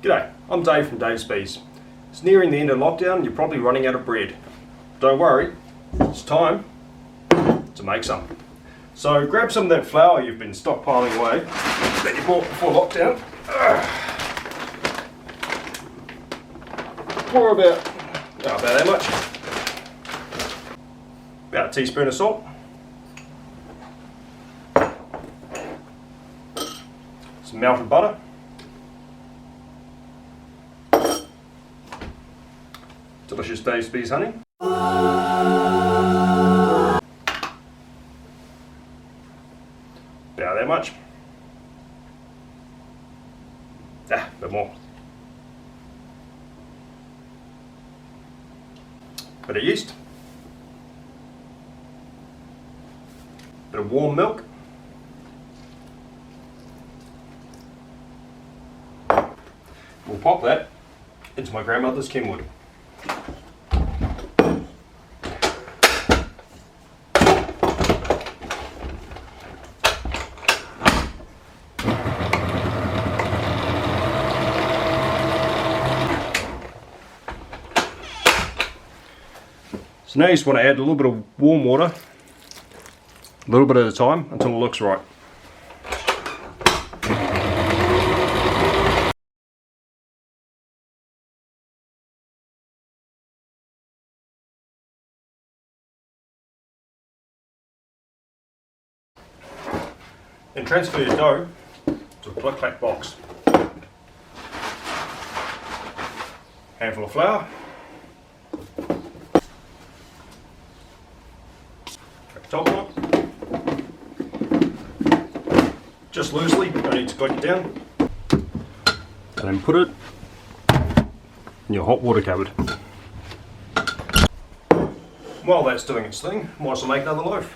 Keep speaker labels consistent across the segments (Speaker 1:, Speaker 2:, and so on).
Speaker 1: G'day, I'm Dave from Dave's Bees. It's nearing the end of lockdown and you're probably running out of bread. Don't worry, it's time to make some. So grab some of that flour you've been stockpiling away that you bought before lockdown. Pour about that much. About a teaspoon of salt. Some melted butter. Delicious Dave's Bees honey. About that much. A bit more. Bit of yeast. Bit of warm milk. We'll pop that into my grandmother's kenwood. So now you just want to add a little bit of warm water, a little bit at a time until it looks right. Then transfer your dough to a click-clack box. Handful of flour. Top on it. Just loosely, don't need to click it down. And then put it in your hot water cupboard. While that's doing its thing, might as well make another loaf.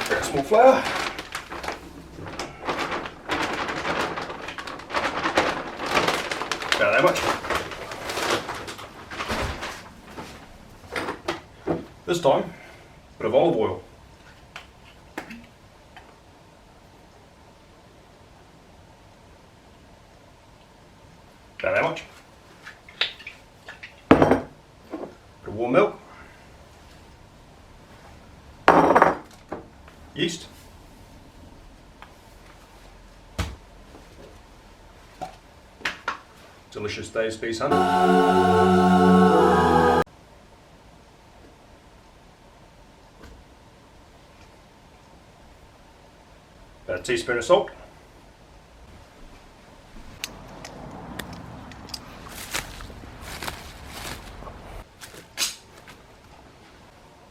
Speaker 1: Grab some more flour. About that much. This time, a bit of olive oil. About that much. Bit of warm milk. Yeast. Delicious Dave's Bees honey. About a teaspoon of salt.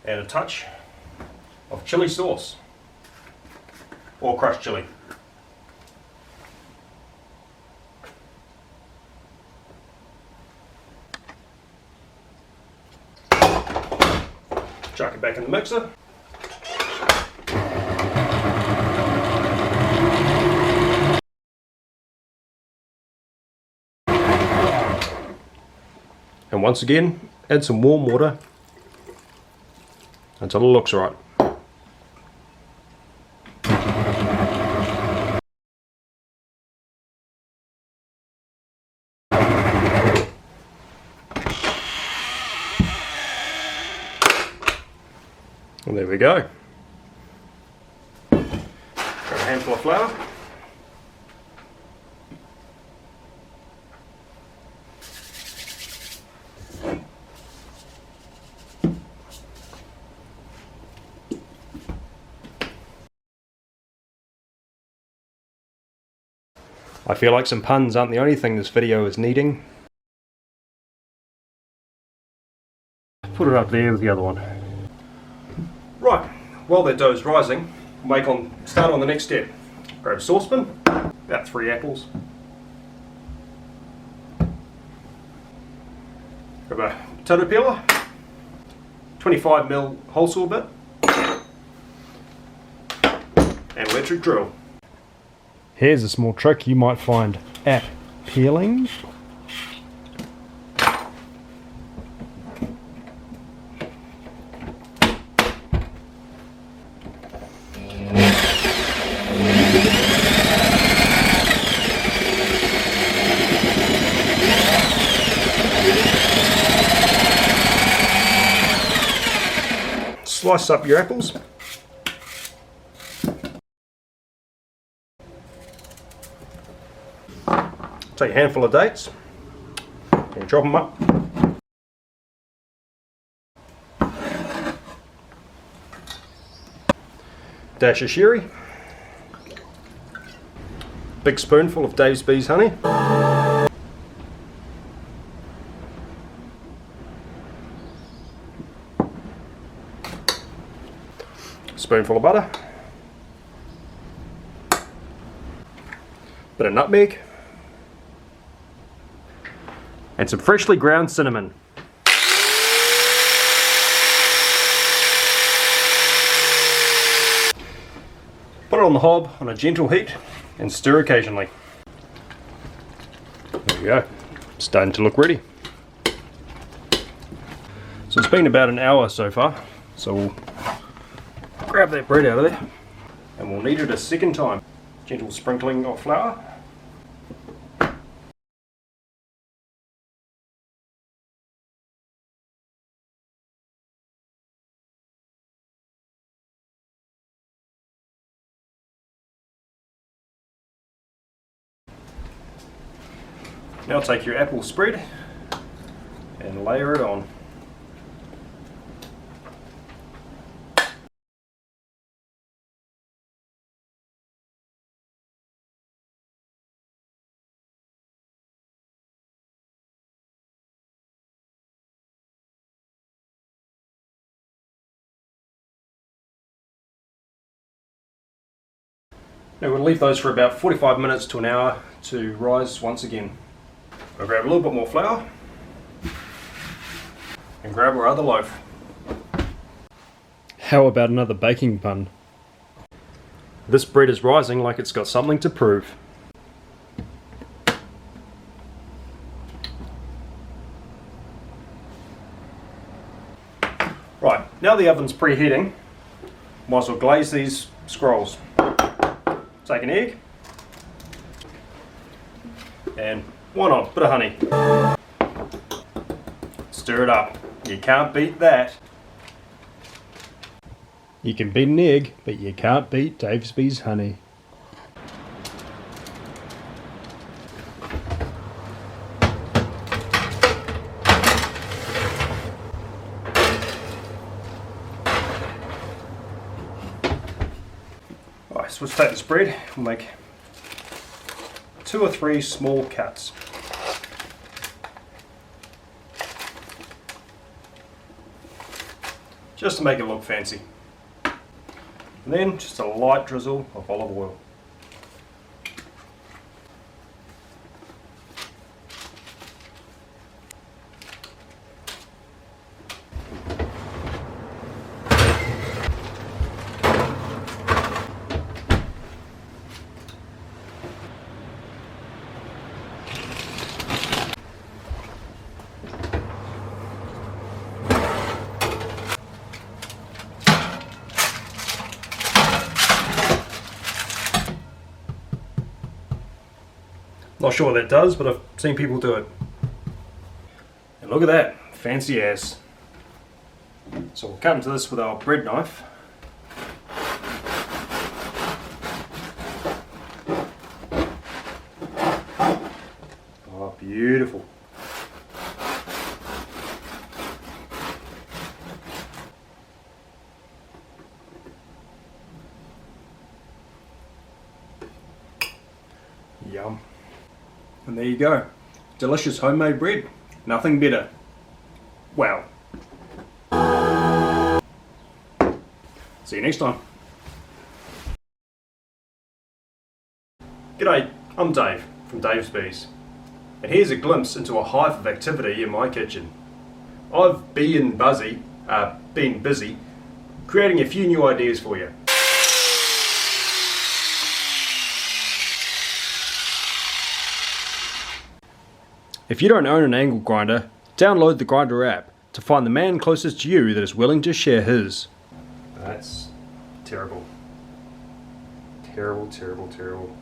Speaker 1: And a touch of chili sauce or crushed chili. Chuck it back in the mixer. And once again, add some warm water until it looks right. And there we go. Grab a handful of flour. I feel like some puns aren't the only thing this video is needing. Put it up there with the other one. Right, while that dough is rising, start on the next step. Grab a saucepan, about 3 apples. Grab a potato peeler, 25mm whole saw bit, and electric drill. Here's a small trick you might find at peeling. Slice up your apples. Take a handful of dates and chop them up. Dash of sherry. Big spoonful of Dave's Bees honey. Spoonful of butter. Bit of nutmeg. And some freshly ground cinnamon. Put it on the hob on a gentle heat and stir occasionally. There we go. It's starting to look ready. So it's been about an hour so far. So we'll grab that bread out of there and we'll knead it a second time. Gentle sprinkling of flour. Now take your apple spread and layer it on. Now we'll leave those for about 45 minutes to an hour to rise once again. We'll grab a little bit more flour and grab our other loaf. How about another baking pun? This bread is rising like it's got something to prove. Right, now the oven's preheating, might as well glaze these scrolls. Take an egg and why not, a bit of honey. Stir it up. You can't beat that. You can beat an egg, but you can't beat Dave's Bees honey. Alright, so let's take this bread, we'll make 2 or 3 small cuts. Just to make it look fancy. And then just a light drizzle of olive oil. Not sure what that does, but I've seen people do it. And look at that, fancy ass. So we'll cut into this with our bread knife. Oh, beautiful. Yum. And there you go. Delicious homemade bread. Nothing better. Wow. See you next time. G'day, I'm Dave from Dave's Bees. And here's a glimpse into a hive of activity in my kitchen. I've been busy creating a few new ideas for you. If you don't own an angle grinder, download the Grinder app to find the man closest to you that is willing to share his. That's terrible. Terrible, terrible, terrible.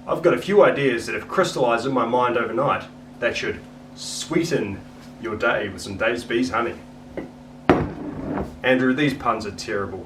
Speaker 1: I've got a few ideas that have crystallized in my mind overnight that should sweeten your day with some Dave's Bees honey. Andrew, these puns are terrible.